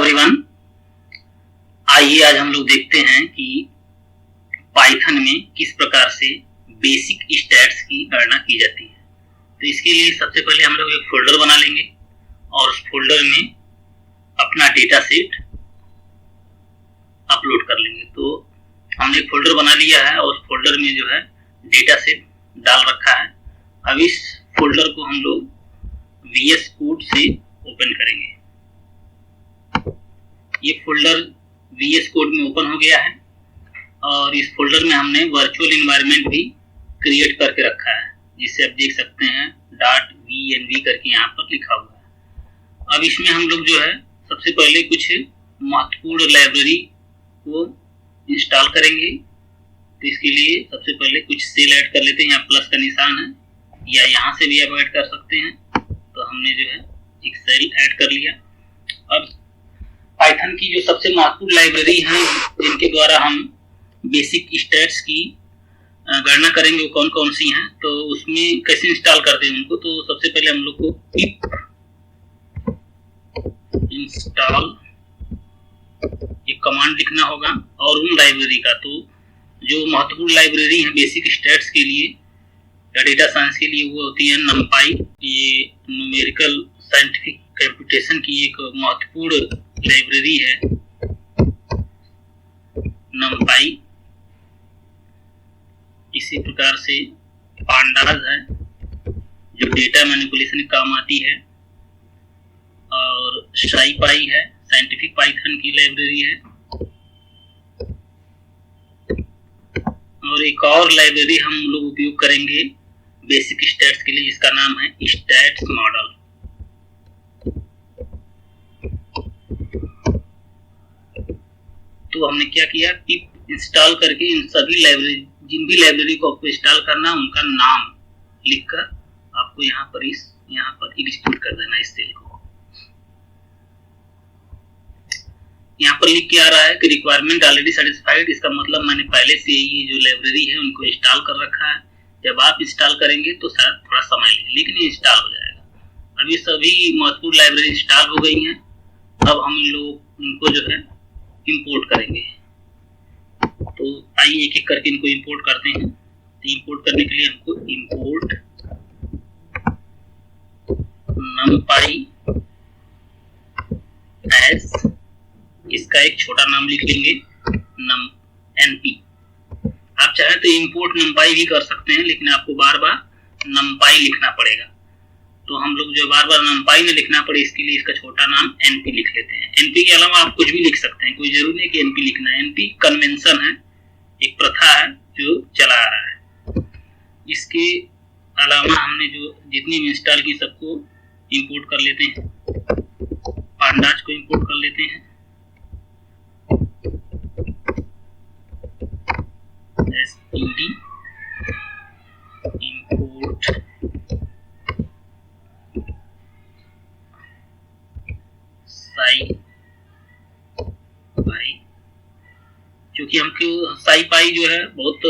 Everyone, आइए आज हम लोग देखते हैं कि पाइथन में किस प्रकार से बेसिक स्टैट्स की गणना की जाती है। तो इसके लिए सबसे पहले हम लोग एक फोल्डर बना लेंगे और उस फोल्डर में अपना डेटा सेट अपलोड कर लेंगे। तो हमने एक फोल्डर बना लिया है और उस फोल्डर में जो है डेटा सेट डाल रखा है। अब इस फोल्डर को हम लोग VS कोड से ओपन करेंगे। ये फोल्डर VS कोड में ओपन हो गया है और इस फोल्डर में हमने वर्चुअल एनवायरनमेंट भी क्रिएट करके रखा है, जिससे आप देख सकते हैं .venv करके यहाँ पर लिखा हुआ है। अब इसमें हम लोग जो है सबसे पहले कुछ महत्वपूर्ण लाइब्रेरी को इंस्टॉल करेंगे। तो इसके लिए सबसे पहले कुछ सेल ऐड कर लेते हैं। यहाँ प्लस का निशान है या यहाँ से भी आप ऐड कर सकते हैं। तो हमने जो है एक सेल ऐड कर लिया। अब पाइथन की जो सबसे महत्वपूर्ण लाइब्रेरी है जिनके द्वारा हम बेसिक स्टैट्स की गणना करेंगे वो कौन कौन सी हैं, तो उसमें कैसे इंस्टॉल करते हैं उनको। तो सबसे पहले हम लोग को पिप इंस्टॉल एक कमांड लिखना होगा और उन लाइब्रेरी का, तो जो महत्वपूर्ण लाइब्रेरी है बेसिक स्टैट्स के लिए या डेटा साइंस के लिए वो होती है numpy। ये न्यूमेरिकल साइंटिफिक कंप्यूटेशन की एक महत्वपूर्ण लाइब्रेरी है numpy। इसी प्रकार से pandas है जो डेटा मैनिपुलेशन के काम आती है, और scipy है साइंटिफिक पाइथन की लाइब्रेरी है, और एक और लाइब्रेरी हम लोग उपयोग करेंगे बेसिक स्टैट्स के लिए जिसका नाम है स्टैट्स मॉडल। तो हमने क्या किया, पिप इंस्टॉल करके इन सभी लाइब्रेरी, जिन भी लाइब्रेरी को आपको इंस्टॉल करना है उनका नाम लिखकर आपको यहाँ पर एग्जीक्यूट कर देना इस सेल को। यहाँ पर लिख के आ रहा है कि रिक्वायरमेंट ऑलरेडी सेटिस्फाइड। इसका मतलब मैंने पहले से ये जो लाइब्रेरी है उनको इंस्टॉल कर रखा है। जब आप इंस्टॉल करेंगे तो शायद थोड़ा समय लगे, लेकिन इंस्टॉल हो जाएगा। अभी सभी महत्वपूर्ण लाइब्रेरी इंस्टॉल हो गई हैं। अब हम इनको जो है इंपोर्ट करेंगे। तो आइए एक एक करके इनको इंपोर्ट करते हैं। तो इंपोर्ट करने के लिए हमको इंपोर्ट numpy एज, इसका एक छोटा नाम लिख लेंगे np। आप चाहे तो इंपोर्ट numpy भी कर सकते हैं, लेकिन आपको बार बार numpy लिखना पड़ेगा। तो हम लोग जो बार बार numpy में लिखना पड़े इसके लिए इसका छोटा नाम np लिख लेते हैं। np के अलावा आप कुछ भी लिख सकते हैं, कोई जरूरी नहीं कि np लिखना है। np कन्वेंशन है, एक प्रथा है जो चला आ रहा है। इसके अलावा हमने जो जितनी भी इंस्टॉल की सबको इंपोर्ट कर लेते हैं। pandas को इंपोर्ट कर लेते हैं, std import scipy, क्योंकि हमको scipy जो है बहुत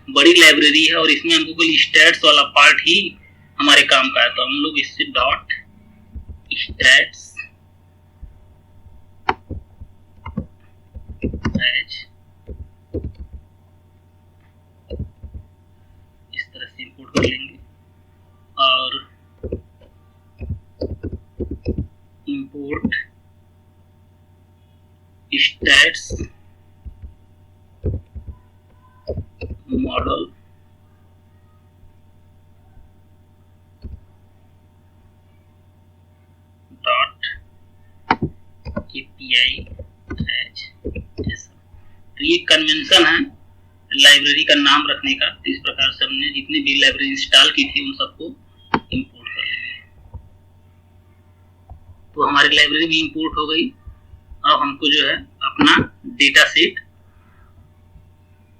बड़ी लाइब्रेरी है और इसमें हमको कोई स्टैट्स वाला पार्ट ही हमारे काम का है। तो हम लोग इससे डॉट स्टैट्स एज इस तरह से इंपोर्ट कर लेंगे और import stats model dot API as ऐसा। तो ये कन्वेंशन है लाइब्रेरी का नाम रखने का। तो इस प्रकार से हमने जितनी भी लाइब्रेरी इंस्टॉल की थी उन सबको इंपोर्ट कर लेंगे। तो हमारी लाइब्रेरी भी इंपोर्ट हो गई। अब हमको जो है अपना डेटा सेट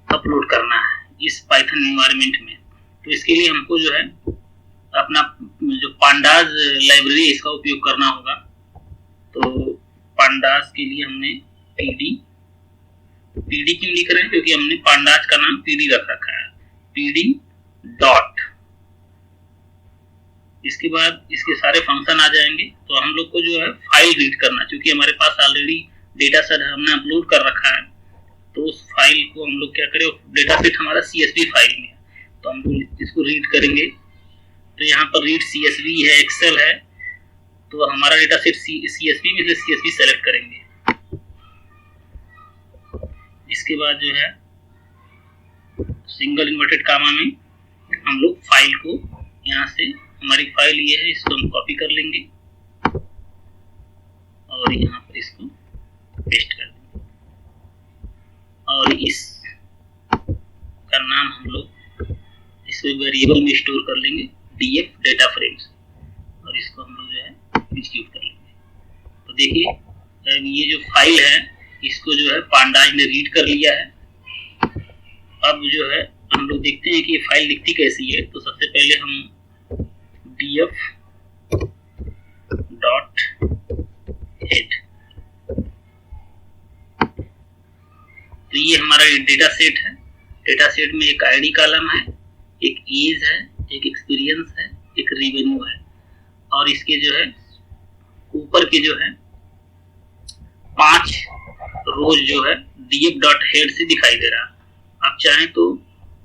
अपलोड करना है इस पाइथन एनवायरनमेंट में। तो इसके लिए हमको जो है अपना जो pandas लाइब्रेरी इसका उपयोग करना होगा। तो pandas के लिए हमने pd क्यों लिख रहे हैं, क्योंकि हमने pandas का नाम pd रख रखा है। pd डॉट इसके बाद इसके सारे फंक्शन आ जाएंगे। तो हम लोग को जो है फाइल रीड करना, क्योंकि हमारे पास ऑलरेडी डेटा सेट हमने अपलोड कर रखा है, तो उस फाइल को हम लोग क्या करें, डेटा सेट हमारा CSV फाइल में है, तो हम लोग इसको रीड करेंगे। तो यहाँ पर रीड CSV है, एक्सेल है, तो हमारा डेटा सेट CSV में से CSV सेलेक्ट करेंगे। इसके बाद जो है सिंगल इन्वर्टेड कामा में हम लोग फाइल को, यहाँ से हमारी फाइल ये है, इसको हम कॉपी कर लेंगे और यहाँ पर इसको पेस्ट कर देंगे और इस का नाम हम लोग इसको वेरिएबल में स्टोर कर लेंगे, DF डेटा फ्रेम्स, और इसको हम लोग जो है एग्जीक्यूट कर लेंगे। तो देखिए ये जो फाइल है इसको जो है पांडाज ने रीड कर लिया है। अब जो है हम लोग देखते हैं कि ये फाइल दिखती कैसी है। तो सबसे पहले हम df डॉट हेड, तो ये हमारा डेटा सेट है। डेटा सेट में एक आईडी कॉलम है, एक एज है, एक एक्सपीरियंस है, एक रेवेन्यू है, और इसके जो है ऊपर के जो है 5 रोज जो है df डॉट हेड से दिखाई दे रहा है। आप चाहें तो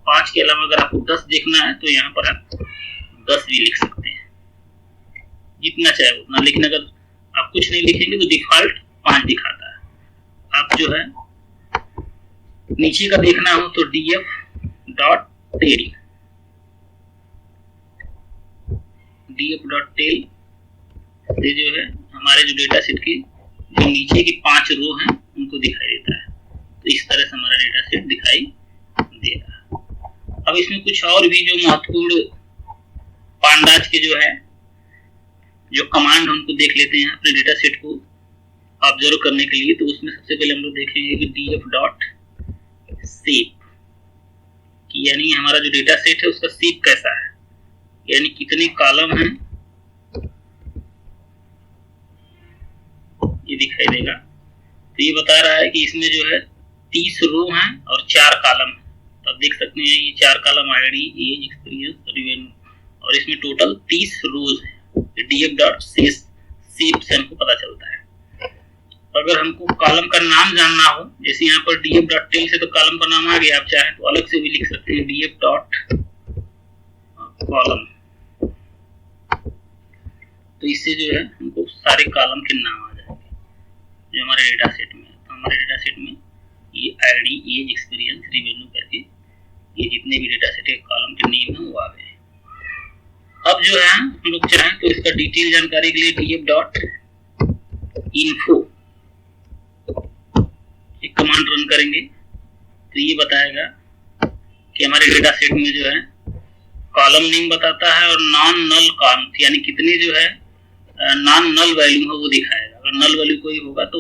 5 के अलावा अगर आपको 10 देखना है तो यहाँ पर आप 10 भी लिख सकते हैं, जितना चाहे उतना। लेकिन अगर आप कुछ नहीं लिखेंगे तो डिफॉल्ट 5 दिखाता है। आप जो है नीचे का देखना हो तो df dot tail, df dot tail से जो है हमारे जो डेटा सेट की जो नीचे की 5 रो हैं उनको दिखाई देता है। तो इस तरह से हमारा डेटा सेट दिखाई दे रहा है। अब इसमें कुछ और भी जो महत्वपूर्ण पांडाज के जो है जो कमांड उनको देख लेते हैं अपने डेटा सेट को ऑब्जर्व करने के लिए। तो उसमें सबसे पहले हम लोग देखेंगे कि df डॉट शेप, कि यानी हमारा जो डेटा सेट है उसका शेप कैसा है, यानी कितने कॉलम हैं ये दिखाई देगा। तो ये बता रहा है कि इसमें जो है 30 रो हैं और 4 कॉलम हैं। तो आप देख सकते हैं ये 4 column ID, age, experience, revenue, और इसमें टोटल 30 रोज हैं। df डॉट शेप से हमको पता चलता है। अगर हमको कॉलम का नाम जानना हो, जैसे यहाँ पर df डॉट टेल से तो कॉलम का नाम आ गया, आप चाहें तो अलग से भी लिख सकते हैं df डॉट कॉलम। तो इससे जो है हमको सारे कॉलम के नाम आ जाएंगे जो हमारे डेटा सेट में है। तो हमारे डेटा सेट में ये आईडी, एज, एक्सपीरियंस, रेवेन्यू करके ये जितने भी डेटा सेट के कॉलम के नेम है वो आ गए। अब जो है हम लोग चाहें तो इसका डिटेल जानकारी के लिए df डॉट इन्फो एक कमांड रन करेंगे, तो ये बताएगा कि हमारे डेटा सेट में जो है कॉलम नेम बताता है और नॉन नल काउंट, यानी कितने जो है नॉन नल वैल्यू है वो दिखाएगा। अगर नल वैल्यू कोई होगा तो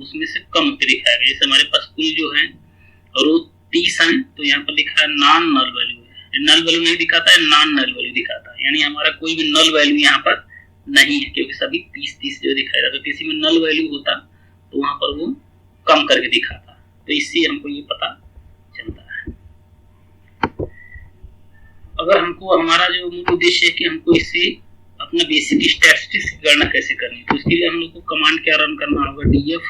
उसमें से कम के दिखाएगा। जैसे हमारे पास कुल जो है रो 30 हैं, तो यहाँ पर लिखा है नॉन नल वैल्यू है। नल वैल्यू नहीं दिखाता है, नॉन नल वैल्यू दिखाता है, यानी हमारा कोई भी नल वैल्यू यहाँ पर नहीं है, क्योंकि सभी 30 जो दिखाएगा। तो किसी में नल वैल्यू होता तो वहां पर वो कम करके दिखाता। तो इससे हमको ये पता चलता है। अगर हमको हमारा जो मूल उद्देश्य है कि हमको इससे अपना बेसिक स्टैटिस्टिक्स की गणना कैसे करनी, तो इसके लिए हम लोग को कमांड क्या रन करना होगा, df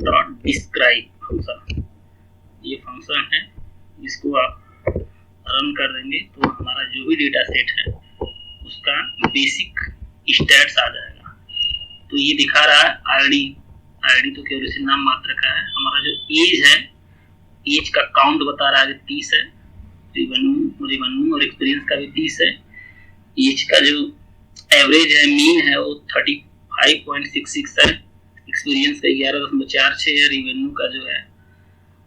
डॉट डिस्क्राइब फंक्शन। ये फंक्शन है, इसको आप रन कर देंगे तो हमारा जो भी डेटा सेट है उसका बेसिक स्टैट्स आ जाएगा। तो ये दिखा रहा है आईडी तो केवल इसे नाम मात्र का है। हमारा जो एज है, एज का काउंट बता रहा है 30 है, रेवेन्यू और एक्सपीरियंस का भी 30 है। एज का जो एवरेज है, मीन है, वो 35.66 है, एक्सपीरियंस का 11.46 है, रेवेन्यू का जो है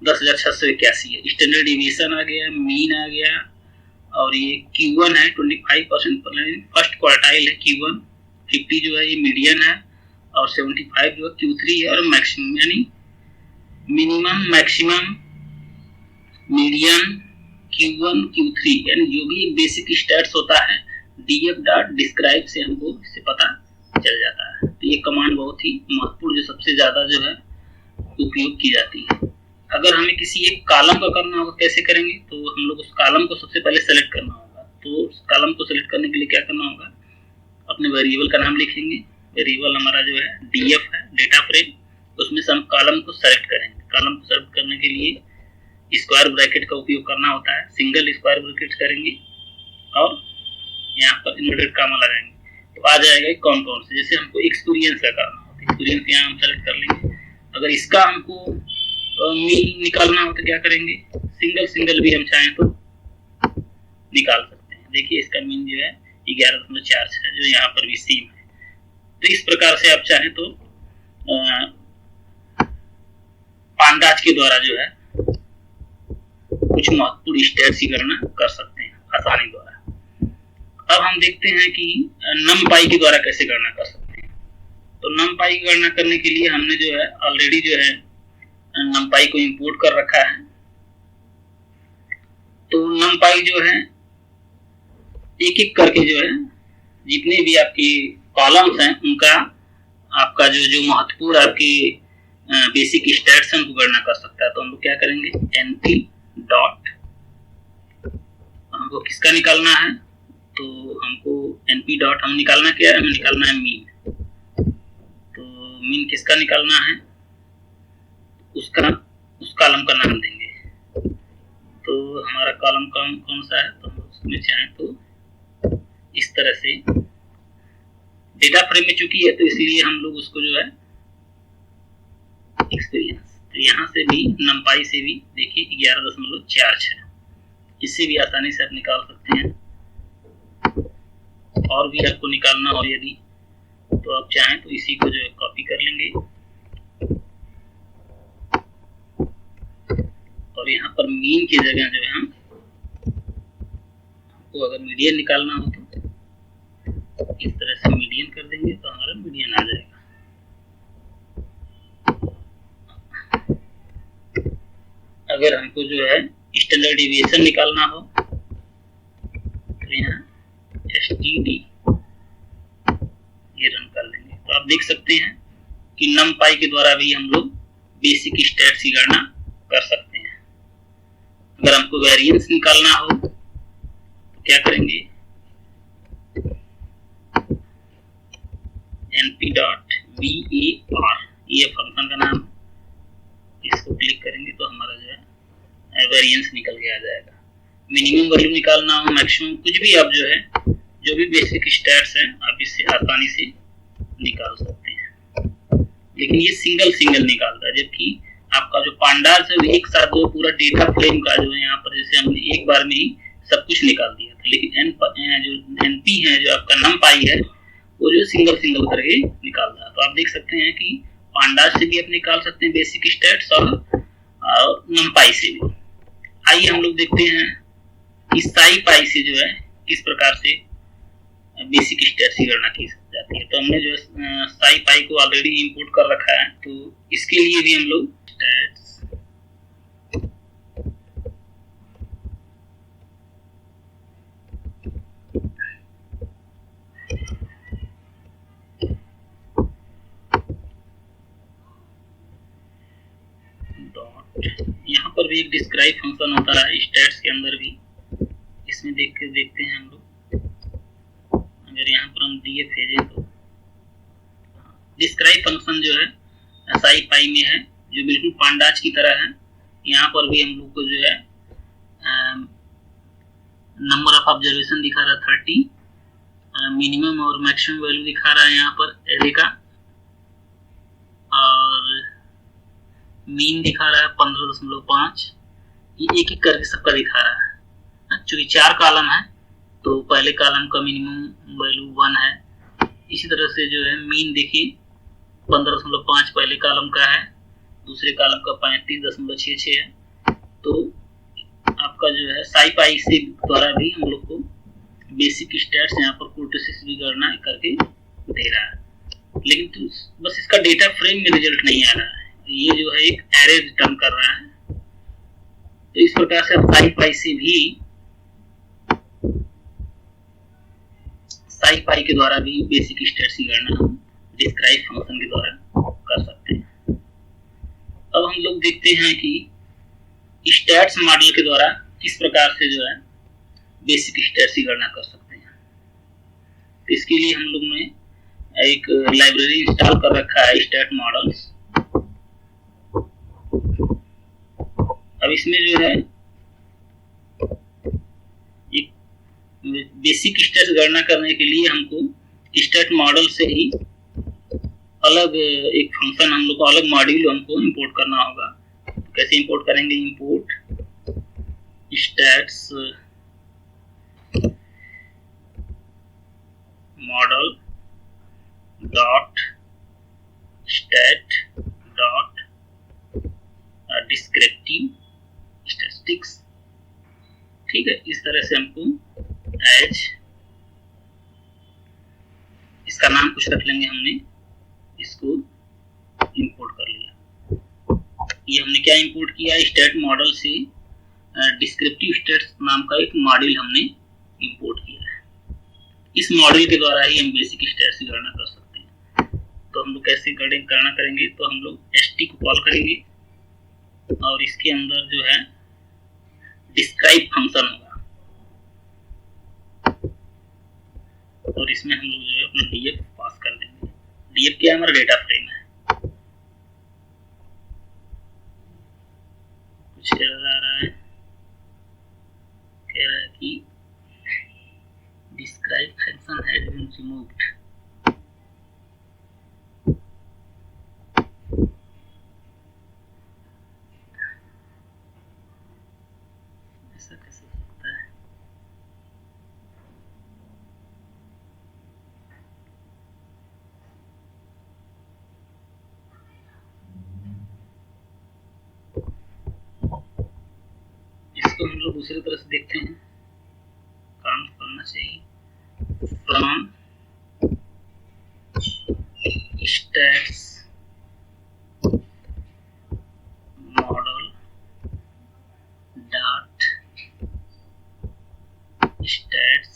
10,681 है। स्टैंडर्ड डिविएशन आ गया, मीन आ गया, और ये Q1 है 25%, फर्स्ट क्वार्टाइल है Q1, 50 जो है ये मीडियन है, और 75 जो है Q3 है, और मैक्सिमम यानी minimum, maximum, median, Q1, Q3, यानी जो भी एक बेसिक स्टैट्स होता है df डॉट डिस्क्राइब से हमको इससे पता चल जाता है। तो ये कमांड बहुत ही महत्वपूर्ण, जो सबसे ज्यादा जो है उपयोग की जाती है। अगर हमें किसी एक कॉलम का करना होगा, कैसे करेंगे, तो हम लोग उस कॉलम को सबसे पहले सेलेक्ट करना होगा। तो कॉलम को सिलेक्ट करने के लिए क्या करना होगा, अपने वेरिएबल का नाम लिखेंगे। वेरिएबल हमारा जो है df है, डेटा फ्रेम, उसमें से हम कॉलम को सेलेक्ट करेंगे। कॉलम को सेलेक्ट करने के लिए स्क्वायर ब्रैकेट का उपयोग करना होता है, सिंगल स्क्वायर ब्रैकेट करेंगे और यहाँ पर इन्वर्टेड कामा लगाएंगे तो आ जाएगा कौन कौन से। जैसे हमको एक्सपीरियंस का करना हो तो एक्सपीरियंस यहाँ हम सेलेक्ट कर लेंगे। अगर इसका हमको मीन निकालना हो तो क्या करेंगे, सिंगल भी हम चाहें तो निकाल सकते हैं। देखिए इसका मीन जो है 11.4 है, जो यहाँ पर भी सेम है। तो इस प्रकार से आप चाहें तो पांडाज के द्वारा जो है कुछ महत्वपूर्ण स्टेट्स की गणना कर सकते हैं आसानी द्वारा। अब हम देखते हैं कि numpy के द्वारा कैसे गणना कर सकते हैं। तो numpy की गणना करने के लिए हमने जो है ऑलरेडी जो है numpy को इंपोर्ट कर रखा है। तो numpy जो है एक एक करके जो है जितने भी आपकी कॉलम्स हैं उनका आपका जो महत्वपूर्ण आपकी बेसिक स्टैट्स हैं उनको गणना कर सकता है। तो हम लोग क्या करेंगे, np डॉट, हमको किसका निकालना है, तो हमको np डॉट हम निकालना क्या है, हमें निकालना है मीन। तो मीन किसका निकालना है, उस कॉलम का नाम देंगे। तो हमारा कॉलम कौन सा है, तो उसमें चाहें तो इस तरह से डेटा फ्रेम में चुकी है तो इसीलिए हम लोग उसको जो है एक्सपीरियंस, तो यहाँ से भी numpy से भी देखिए 11.4 है, इससे भी आसानी से आप निकाल सकते हैं। और भी आपको निकालना हो यदि तो आप चाहें तो इसी को जो है कॉपी कर लेंगे और यहाँ पर मीन की जगह जो है हमको अगर मीडियन निकालना हो तो इस तरह से मीडियन कर देंगे तो हमारा मीडियन आ जाएगा। अगर हमको जो है स्टैंडर्ड डिविएशन निकालना हो तो यहाँ std ये रन कर लेंगे। तो आप देख सकते हैं कि numpy के द्वारा भी हम लोग बेसिक स्टैट्स की गणना कर सकते हैं। अगर हमको वेरिएंस निकालना हो तो क्या करेंगे, np डॉट var, ये फंक्शन का नाम, इसको क्लिक करेंगे तो हमारा जो है वेरिएंस निकल के आ जाएगा। मिनिमम वैल्यू निकालना हो, मैक्सिमम, कुछ भी आप जो है जो भी बेसिक स्टैट्स हैं आप इससे आसानी से निकाल सकते हैं। लेकिन ये सिंगल निकालता है, जबकि आपका जो पांडास है वो एक साथ जो पूरा डेटा फ्रेम का जो है यहाँ पर जैसे हमने एक बार में ही सब कुछ निकाल दिया था। लेकिन जो np है, जो आपका numpy है, वो जो सिंगल करके निकालता है। तो आप देख सकते हैं कि पांडास से भी आप निकाल सकते हैं बेसिक स्टैट्स और numpy से भी। आइए हम लोग देखते हैं कि scipy से जो है किस प्रकार से बेसिक स्टैट्स की गणना की जाती है। तो हमने जो scipy को ऑलरेडी इंपोर्ट कर रखा है, तो इसके लिए भी हम लोग स्टैट्स डॉट, यहाँ पर भी एक डिस्क्राइब फंक्शन होता है स्टैट्स के अंदर भी, इसमें देखते हैं हम लोग। अगर यहाँ पर हम df भेजें तो डिस्क्राइब फंक्शन जो है scipy में है, जो बिल्कुल पांडाज की तरह है। यहाँ पर भी हम लोग को जो है नंबर ऑफ ऑब्जर्वेशन दिखा रहा है 30, मिनिमम और मैक्सिमम वैल्यू दिखा रहा है यहाँ पर एरे का, और मीन दिखा रहा है 15.5। ये एक एक करके सबका दिखा रहा है। चूंकि 4 कॉलम है तो पहले कॉलम का मिनिमम वैल्यू 1 है। इसी तरह से जो है मीन देखिए 15.5 पहले कॉलम का है, दूसरे कॉलम का 35.66 है। तो आपका जो है scipy से द्वारा भी हम लोग को बेसिक स्टैट्स यहाँ पर कुर्टोसिस भी गणना करके दे रहा है। लेकिन तो बस इसका डेटा फ्रेम में रिजल्ट नहीं आ रहा है, ये जो है एक एरे रिटर्न कर रहा है। तो इस प्रकार से scipy से भी scipy के द्वारा भी बेसिक स्टैट्स की गणना हम डिस्क्राइब फंक्शन के द्वारा कर सकते हैं। अब हम लोग देखते हैं कि स्टैट्स मॉडल के द्वारा किस प्रकार से जो है बेसिक स्टैट्स की गणना कर सकते हैं। तो इसके लिए हम लोग ने एक लाइब्रेरी इंस्टॉल कर रखा है, स्टैट मॉडल्स। अब इसमें जो है एक बेसिक स्टैट्स गणना करने के लिए हमको स्टैट मॉडल से ही अलग एक फंक्शन, हम लोग को अलग मॉड्यूल हमको इंपोर्ट करना होगा। तो कैसे इंपोर्ट करेंगे? Import stats model dot stat dot descriptive statistics. ठीक है, इस तरह से हमको एज, इसका नाम कुछ रख लेंगे हमने, इसको इंपोर्ट कर लिया। ये हमने क्या इंपोर्ट किया? स्टैट मॉडल से डिस्क्रिप्टिव स्टैट्स नाम का एक मॉड्यूल हमने इंपोर्ट किया है। इस मॉड्यूल के द्वारा ही हम बेसिक स्टैट्स की गणना कर सकते हैं। तो हम लोग कैसे गणना करेंगे? तो हम लोग st को कॉल करेंगे और इसके अंदर जो है डिस्क्राइब फंक्शन होगा, और इसमें हम लोग जो है अपना df पास कर देंगे। df क्या? हमारा डेटा फ्रेम है। कुछ कह रहा है कि describe function has been removed। ऐसा कैसे होता है? इसको हम लोग दूसरी तरह से देखते हैं, काम करना चाहिए। From stats model dot stats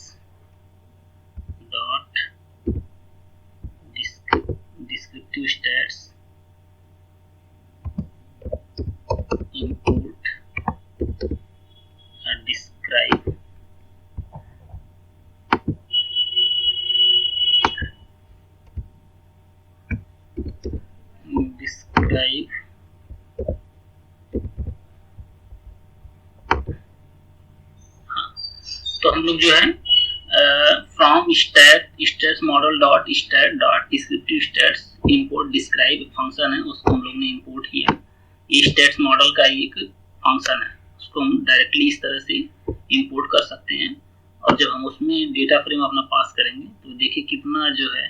dot descriptive stats import describe तो हम लोग जो है from stats model dot stat dot descriptive stats import describe function है, उसको हम लोग ने इंपोर्ट किया। ये स्टैट्स मॉडल का एक फंक्शन है, उसको हम डायरेक्टली इस तरह से इंपोर्ट कर सकते हैं। और जब हम उसमें डेटा फ्रेम अपना पास करेंगे तो देखिए कितना जो है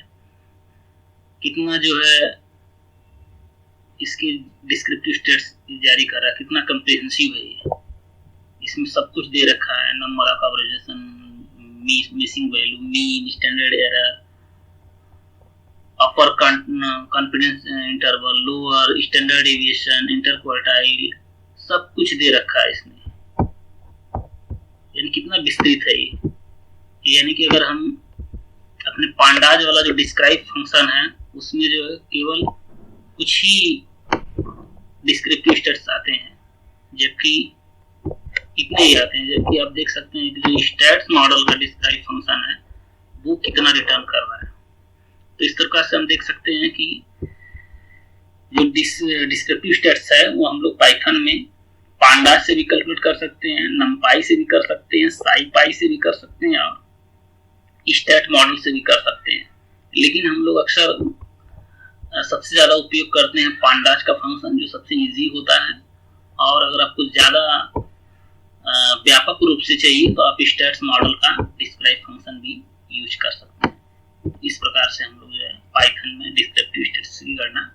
इसके डिस्क्रिप्टिव स्टैट्स जारी कर रहा है, कितना कंप्रिहेंसिव है ये। इसमें सब कुछ दे रखा है, number of observation, missing value, mean, standard error, upper confidence interval, lower standard deviation, inter quartile, सब कुछ दे रखा है इसमें। यानी कितना विस्तृत है ये। यानी कि अगर हम अपने पांडाज वाला जो डिस्क्राइब फंक्शन है उसमें जो है केवल कुछ ही डिस्क्रिप्टिव स्टैट्स आते हैं, जबकि इतने ही आते हैं। जबकि आप देख सकते हैं कि जो स्टैट्स मॉडल का डिस्क्राइब फंक्शन है वो कितना रिटर्न कर रहा है। तो इस प्रकार से हम देख सकते हैं कि जो डिस्क्रिप्टिव स्टैट्स है वो हम लोग पाइथन में पांडाज से भी कैलकुलेट कर सकते हैं, नमपाई से भी कर सकते हैं, साईपाई से भी कर सकते हैं और स्टैट मॉडल से भी कर सकते हैं। लेकिन हम लोग अक्सर सबसे ज्यादा उपयोग करते हैं पांडाज का फंक्शन, जो सबसे इजी होता है। और अगर आपको ज्यादा व्यापक रूप से चाहिए तो आप स्टैट्स मॉडल का डिस्क्राइब फंक्शन भी यूज कर सकते हैं। इस प्रकार से हम लोग जो है पाइथन में डिस्क्रिप्टिव स्टैट्स की गणना